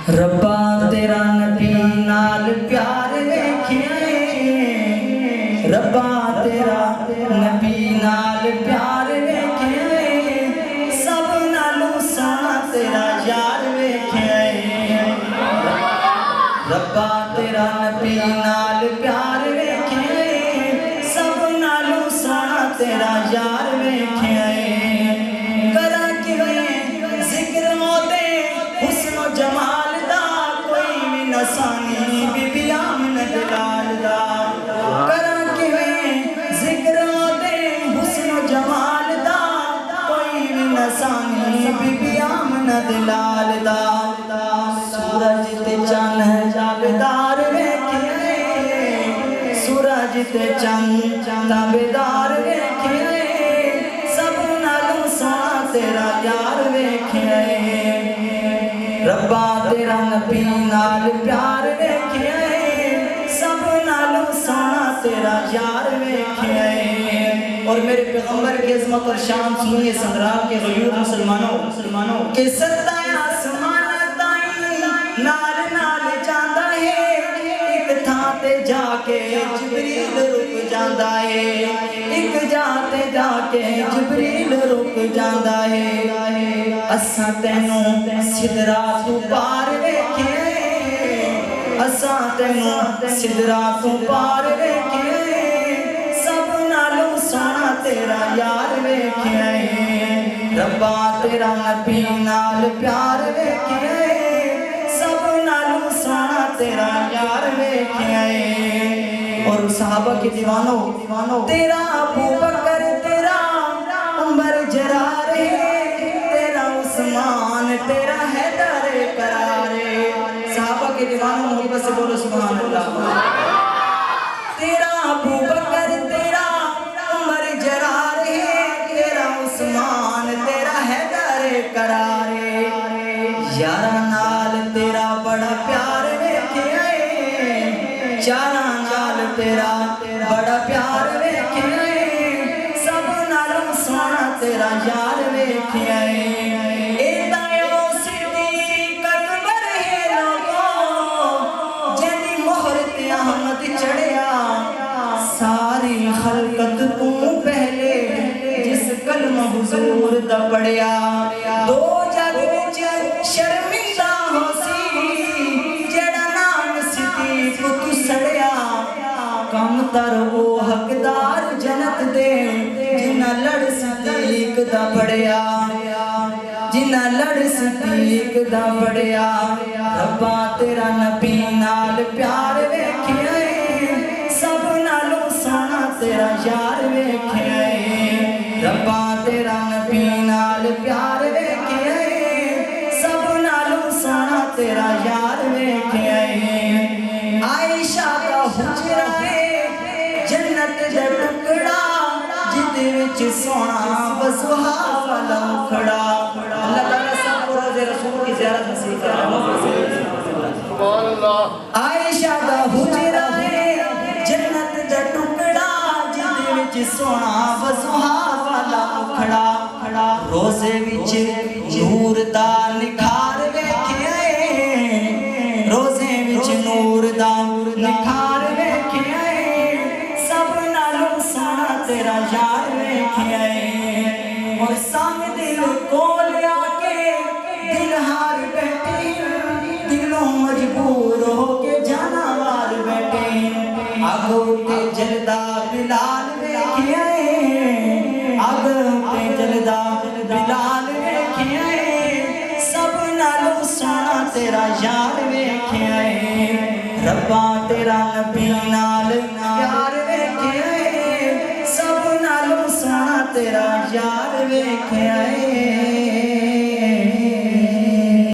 ربا تیرا نبی نال پیار ویکھے، ربا تیرا نبی نال پیار ویکھے، سب نالوں سونا تیرا یار ویکھے۔ ربا تیرا نبی نال پیار ویکھے، سب نالوں سونا تیرا یار ویکھے۔ کرا کیویں ذکر موتے حسن و جمال دا، کوئی بھی نسانی بی بی آمنہ دلال دا۔ کرا کیویں ذکر موتے حسن و جمال دا، کوئی بھی نسانی بی بی آمنہ دلال دا۔ سورج تے چند تابدار ویکھے، سورج تے چند تابدار ویکھے، سب نالوں سونا تیرا یار ویکھے۔ ربا تیرا نبی نال پیار ویکھے، سب نالوں سونا تیرا یار ویکھے۔ اور میرے پیغمبر کی عظمت اور شان سنیے سنگرام کے غیور مسلمانوں کہ ستایا آسمان نال نال جاندہ ہے، ایک تھاں تے جا کے جبریل رک جاندہ ہے، ایک جاتے جا کے جبریل رک جاندہ ہے۔ اساں تینوں سدرا تو پار ویکھے، اساں تینوں سدرا تو پار ویکھے، سب نالوں سونا تیرا یار ویکھے۔ ربا تیرا نبی نال پیار ویکھے، تیرا یار ویکھے۔ اور صحابہ کے دیوانوں، تیرا ابو بکر تیرا عمر جرار ہے، تیرا عثمان تیرا حیدر قرار ہے۔ صحابہ کے دیوانوں محبت سے بولو سبحان اللہ۔ تیرا ابو بکر تیرا عمر جرار ہے، تیرا عثمان تیرا حیدر قرار ہے۔ یارہ نال تیرا بڑا پیار، چارہ نال تیرا بڑا پیار ویکھے، سب نالوں سونا تیرا یار ویکھے۔ اے تائیو صدیق اکبر ہے لوگوں، جنی مہر تے احمد چڑھیا، ساری خلقت تو پہلے جس کلمہ حضور دا پڑھیا، دو جگ وچ شرمندہ ہو سی جڑا نام صدیق تو سڑیا، کم تر او حقدار جنت دے جنہ لڑ صدیق دا پڑھیا، جنہ لڑ صدیق دا پڑھیا۔ ربا تیرا نبی نال پیار ویکھے، سب نالوں سونا تیرا یار ویکھے۔ ربا تیرا نبی نال پیار ویکھے، سب نالوں سونا تیرا یار ویکھے۔ عائشہ کا حجرہ ہے جنت دا ٹکڑا، جدے وچ سونا وضحا والا کھڑا۔ اللہ تعالیٰ سب کو روز رسول کی زیارت نصیب کرے۔ عائشہ کا حجرہ ہے جنت دا ٹکڑا، جدے وچ سونا وضحا والا کھڑا۔ روزے وچ نور دا نکھار ویکھے، روزے وچ نور دا نکھار ویکھے، سب نالوں سونا تیرا یار ویکھے۔ اور سنگ دل کول آ کے دل ہار بیٹھے، دلوں مجبور ہو کے جانا وار بیٹھے۔ آگو تے جلدا بلال ویکھے، آگو تے جلدا بلال ویکھے، سب نالوں سونا تیرا یار ویکھے۔ ربا تیرا نبی نال پیار ویکھے، سب نالوں سونا تیرا یار ویکھے۔